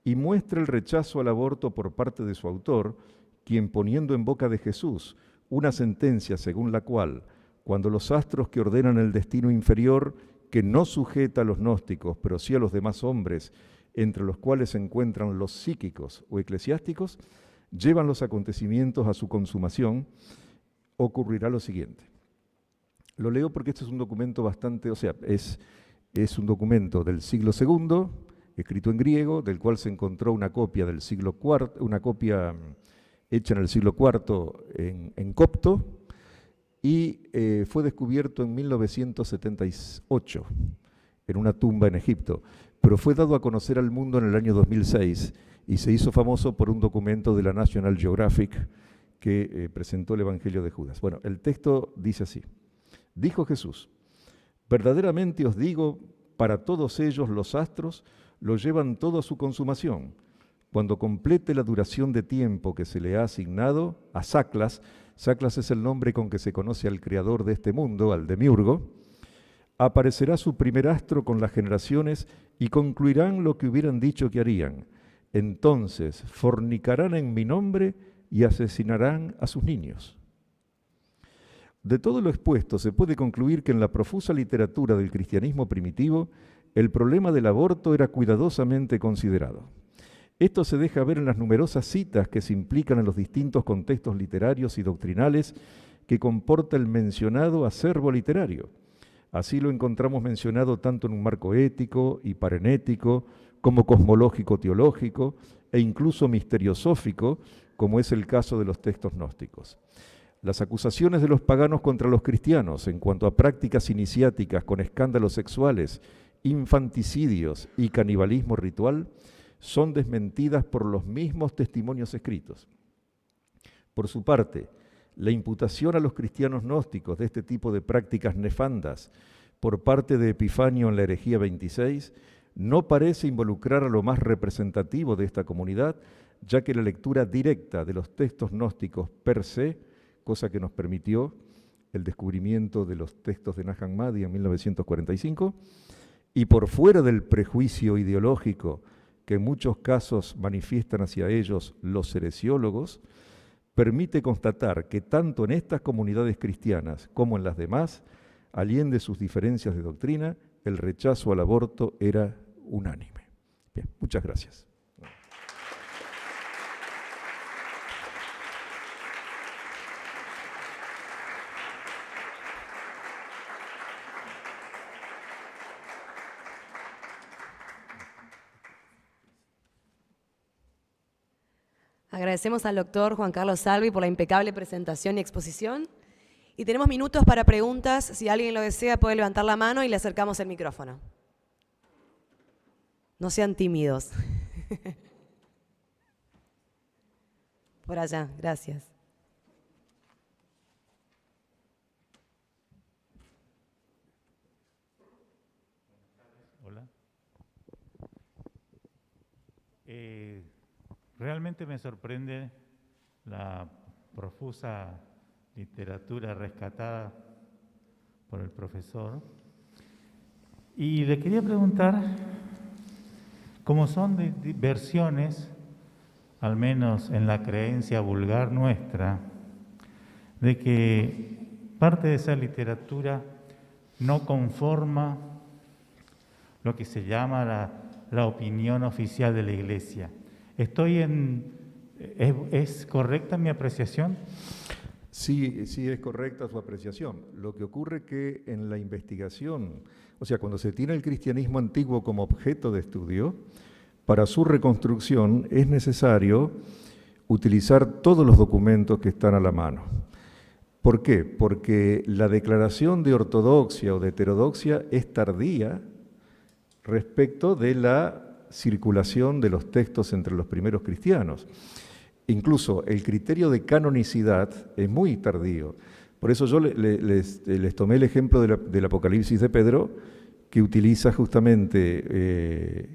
Speaker 2: y muestra el rechazo al aborto por parte de su autor, quien poniendo en boca de Jesús una sentencia según la cual, cuando los astros que ordenan el destino inferior, que no sujeta a los gnósticos, pero sí a los demás hombres, entre los cuales se encuentran los psíquicos o eclesiásticos, llevan los acontecimientos a su consumación, ocurrirá lo siguiente. Lo leo porque este es un documento bastante, es un documento del siglo II, escrito en griego, del cual se encontró una copia del siglo IV, una copia hecha en el siglo IV en copto, y fue descubierto en 1978 en una tumba en Egipto, pero fue dado a conocer al mundo en el año 2006 y se hizo famoso por un documento de la National Geographic que presentó el Evangelio de Judas. Bueno, el texto dice así: dijo Jesús: verdaderamente os digo, para todos ellos los astros lo llevan todo a su consumación. Cuando complete la duración de tiempo que se le ha asignado a Saclas es el nombre con que se conoce al creador de este mundo, al demiurgo, aparecerá su primer astro con las generaciones y concluirán lo que hubieran dicho que harían. Entonces fornicarán en mi nombre y asesinarán a sus niños. De todo lo expuesto se puede concluir que en la profusa literatura del cristianismo primitivo el problema del aborto era cuidadosamente considerado. Esto se deja ver en las numerosas citas que se implican en los distintos contextos literarios y doctrinales que comporta el mencionado acervo literario. Así lo encontramos mencionado tanto en un marco ético y parenético, como cosmológico-teológico e incluso misteriosófico, como es el caso de los textos gnósticos. Las acusaciones de los paganos contra los cristianos en cuanto a prácticas iniciáticas con escándalos sexuales, infanticidios y canibalismo ritual son desmentidas por los mismos testimonios escritos. Por su parte, la imputación a los cristianos gnósticos de este tipo de prácticas nefandas por parte de Epifanio en la herejía 26 no parece involucrar a lo más representativo de esta comunidad, ya que la lectura directa de los textos gnósticos per se, cosa que nos permitió el descubrimiento de los textos de Nag Hammadi en 1945, y por fuera del prejuicio ideológico que en muchos casos manifiestan hacia ellos los heresiólogos, permite constatar que tanto en estas comunidades cristianas como en las demás, allende sus diferencias de doctrina, el rechazo al aborto era unánime. Bien, muchas gracias.
Speaker 1: Agradecemos al doctor Juan Carlos Salvi por la impecable presentación y exposición. Y tenemos minutos para preguntas. Si alguien lo desea, puede levantar la mano y le acercamos el micrófono. No sean tímidos. Por allá, gracias.
Speaker 3: Hola. Realmente me sorprende la profusa literatura rescatada por el profesor. Y le quería preguntar, como son de versiones, al menos en la creencia vulgar nuestra, de que parte de esa literatura no conforma lo que se llama la opinión oficial de la Iglesia. ¿Es correcta mi apreciación?
Speaker 2: Sí, es correcta su apreciación. Lo que ocurre es que en la investigación, o sea, cuando se tiene el cristianismo antiguo como objeto de estudio, para su reconstrucción es necesario utilizar todos los documentos que están a la mano. ¿Por qué? Porque la declaración de ortodoxia o de heterodoxia es tardía respecto de la circulación de los textos entre los primeros cristianos. Incluso el criterio de canonicidad es muy tardío. Por eso yo les tomé el ejemplo del Apocalipsis de Pedro, que utiliza justamente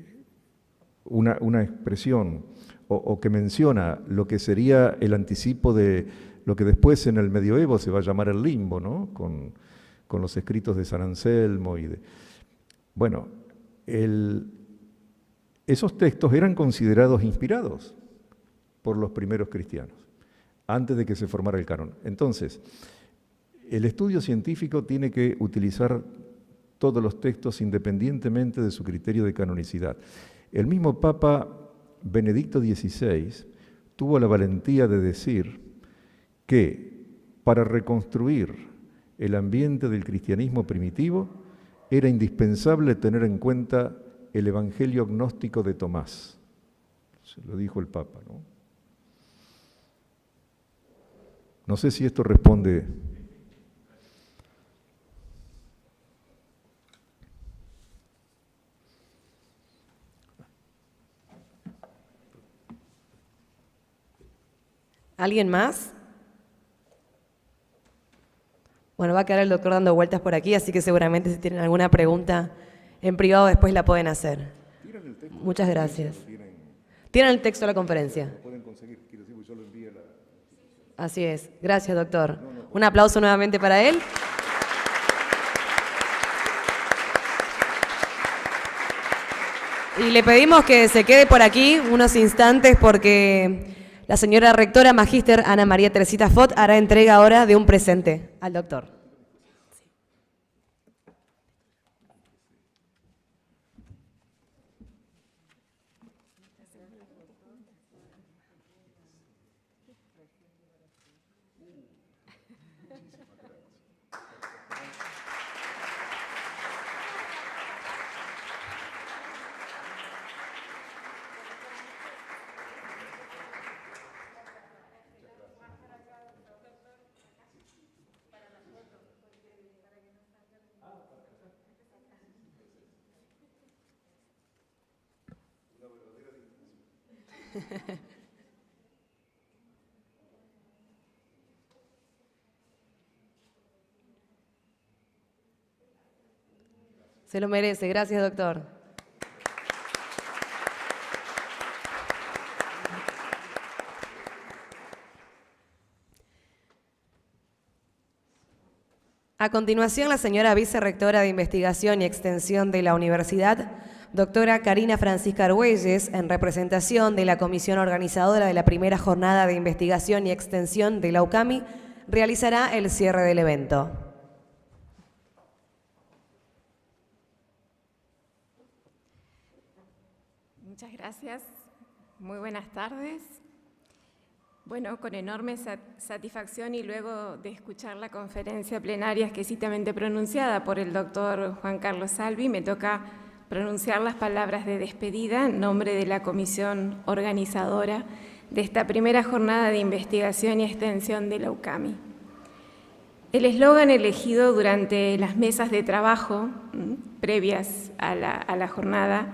Speaker 2: una expresión o que menciona lo que sería el anticipo de lo que después en el medioevo se va a llamar el limbo, ¿no? Con los escritos de San Anselmo Bueno, esos textos eran considerados inspirados por los primeros cristianos, antes de que se formara el canon. Entonces, el estudio científico tiene que utilizar todos los textos independientemente de su criterio de canonicidad. El mismo Papa Benedicto XVI tuvo la valentía de decir que para reconstruir el ambiente del cristianismo primitivo era indispensable tener en cuenta el Evangelio gnóstico de Tomás. Se lo dijo el Papa, ¿no? No sé si esto responde.
Speaker 1: ¿Alguien más? Bueno, va a quedar el doctor dando vueltas por aquí, así que seguramente si tienen alguna pregunta en privado después la pueden hacer. Muchas gracias. ¿Tienen el texto de la conferencia? Lo pueden conseguir, quiero decir, yo lo envío a la... Así es. Gracias, doctor. Un aplauso nuevamente para él. Y le pedimos que se quede por aquí unos instantes porque la señora rectora magíster Ana María Teresita Fott hará entrega ahora de un presente al doctor. Se lo merece. Gracias, doctor. A continuación, la señora vicerrectora de Investigación y Extensión de la Universidad, doctora Karina Francisca Argüelles, en representación de la comisión organizadora de la primera jornada de investigación y extensión de la UCAMI, realizará el cierre del evento.
Speaker 4: Muchas gracias. Muy buenas tardes. Bueno, con enorme satisfacción y luego de escuchar la conferencia plenaria exquisitamente pronunciada por el doctor Juan Carlos Salvi, me toca pronunciar las palabras de despedida en nombre de la comisión organizadora de esta primera jornada de investigación y extensión de la UCAMI. El eslogan elegido durante las mesas de trabajo previas a la jornada,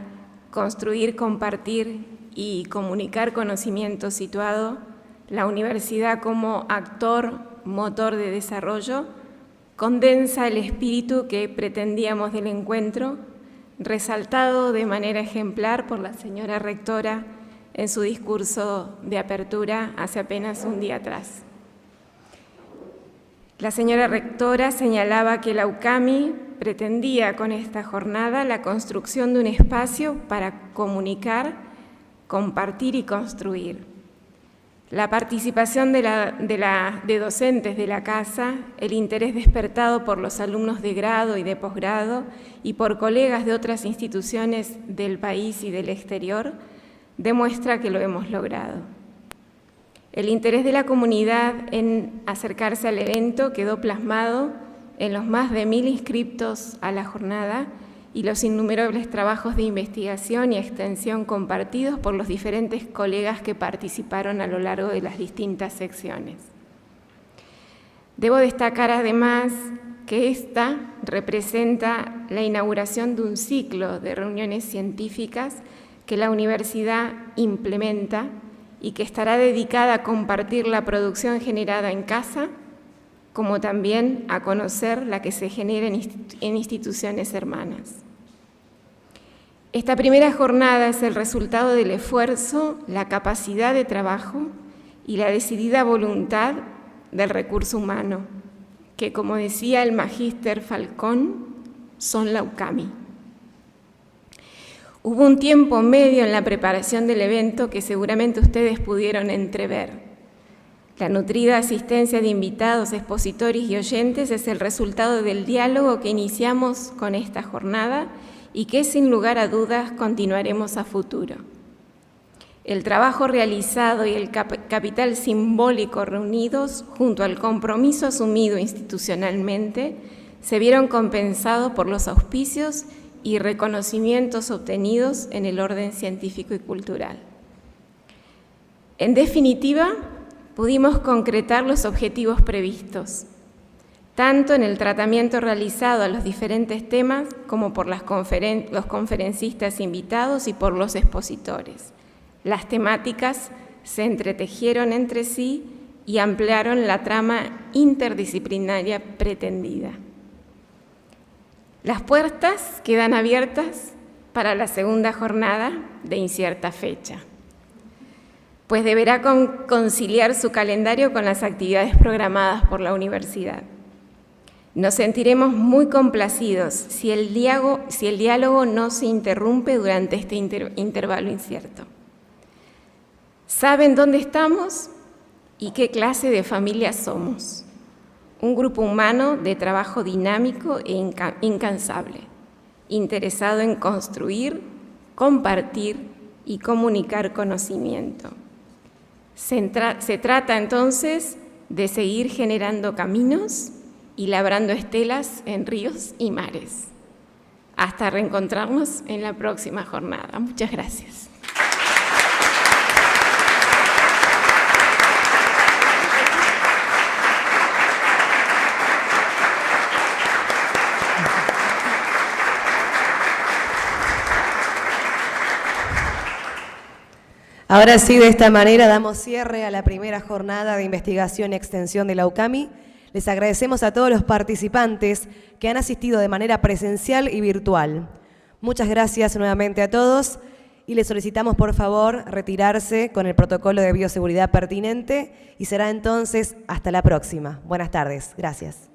Speaker 4: construir, compartir y comunicar conocimiento situado, la universidad como actor, motor de desarrollo, condensa el espíritu que pretendíamos del encuentro, resaltado de manera ejemplar por la señora rectora en su discurso de apertura hace apenas un día atrás. La señora rectora señalaba que la UCAMI pretendía con esta jornada la construcción de un espacio para comunicar, compartir y construir. La participación de docentes de la casa, el interés despertado por los alumnos de grado y de posgrado y por colegas de otras instituciones del país y del exterior, demuestra que lo hemos logrado. El interés de la comunidad en acercarse al evento quedó plasmado en los más de 1000 inscriptos a la jornada y los innumerables trabajos de investigación y extensión compartidos por los diferentes colegas que participaron a lo largo de las distintas secciones. Debo destacar además que esta representa la inauguración de un ciclo de reuniones científicas que la universidad implementa y que estará dedicada a compartir la producción generada en casa, como también a conocer la que se genera en instituciones hermanas. Esta primera jornada es el resultado del esfuerzo, la capacidad de trabajo y la decidida voluntad del recurso humano, que, como decía el magíster Falcón, son la UCAMI. Hubo un tiempo medio en la preparación del evento que seguramente ustedes pudieron entrever. La nutrida asistencia de invitados, expositores y oyentes es el resultado del diálogo que iniciamos con esta jornada y que sin lugar a dudas continuaremos a futuro. El trabajo realizado y el capital simbólico reunidos junto al compromiso asumido institucionalmente se vieron compensados por los auspicios y reconocimientos obtenidos en el orden científico y cultural. En definitiva, pudimos concretar los objetivos previstos, tanto en el tratamiento realizado a los diferentes temas como por los conferencistas invitados y por los expositores. Las temáticas se entretejieron entre sí y ampliaron la trama interdisciplinaria pretendida. Las puertas quedan abiertas para la segunda jornada de incierta fecha, pues deberá conciliar su calendario con las actividades programadas por la universidad. Nos sentiremos muy complacidos si el diálogo no se interrumpe durante este intervalo incierto. ¿Saben dónde estamos y qué clase de familia somos? Un grupo humano de trabajo dinámico e incansable, interesado en construir, compartir y comunicar conocimiento. Se trata entonces de seguir generando caminos y labrando estelas en ríos y mares. Hasta reencontrarnos en la próxima jornada. Muchas gracias.
Speaker 1: Ahora sí, de esta manera damos cierre a la primera jornada de investigación y extensión de la UCAMI. Les agradecemos a todos los participantes que han asistido de manera presencial y virtual. Muchas gracias nuevamente a todos y les solicitamos por favor retirarse con el protocolo de bioseguridad pertinente y será entonces hasta la próxima. Buenas tardes. Gracias.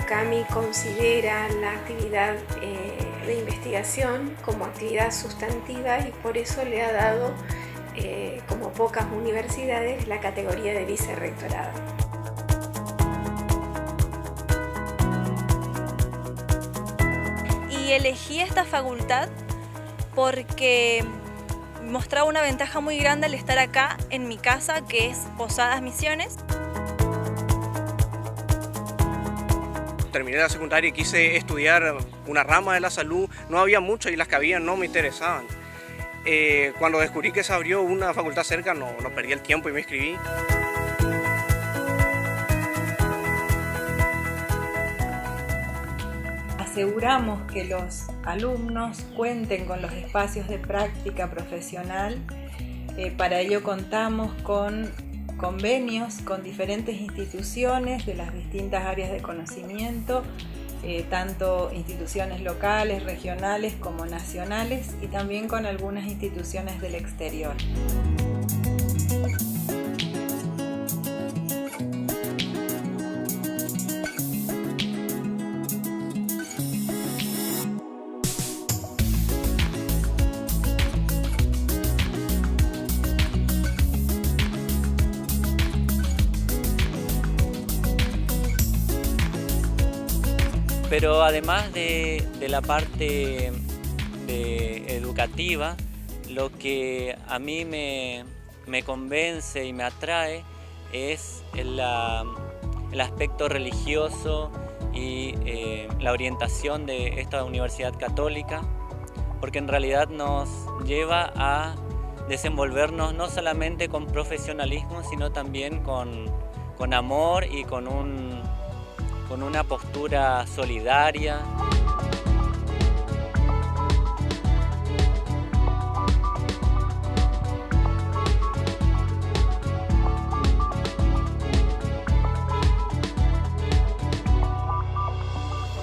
Speaker 4: UCAMI considera la actividad de investigación como actividad sustantiva y por eso le ha dado, como pocas universidades, la categoría de vicerrectorado.
Speaker 5: Y elegí esta facultad porque mostraba una ventaja muy grande al estar acá en mi casa, que es Posadas Misiones.
Speaker 6: Terminé la secundaria y quise estudiar una rama de la salud. No había muchas y las que había no me interesaban. Cuando descubrí que se abrió una facultad cerca, no perdí el tiempo y me inscribí.
Speaker 7: Aseguramos que los alumnos cuenten con los espacios de práctica profesional. Para ello contamos con convenios con diferentes instituciones de las distintas áreas de conocimiento, tanto instituciones locales, regionales como nacionales, y también con algunas instituciones del exterior.
Speaker 8: Pero además de la parte educativa, lo que a mí me convence y me atrae es el aspecto religioso y la orientación de esta universidad católica, porque en realidad nos lleva a desenvolvernos no solamente con profesionalismo, sino también con amor y con una postura solidaria.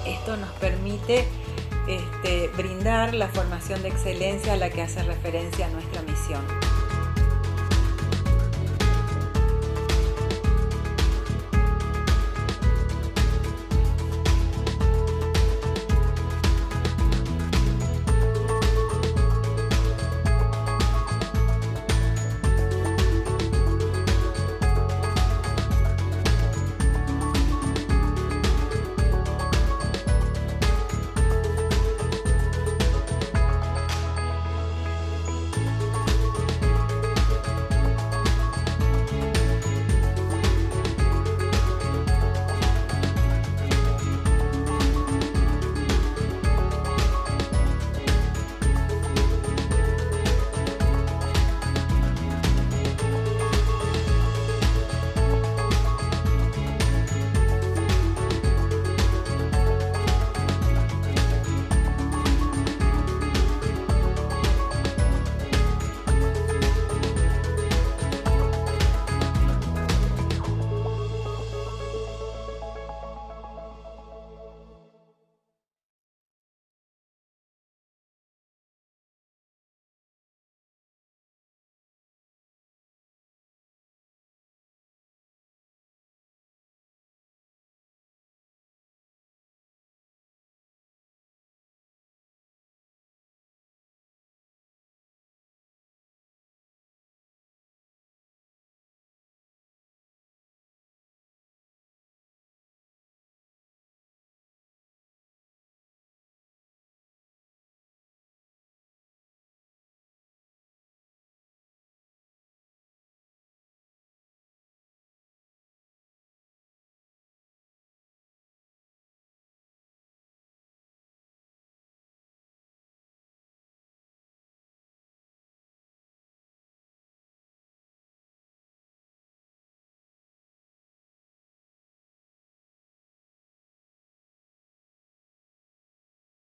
Speaker 7: Esto nos permite brindar la formación de excelencia a la que hace referencia nuestra misión.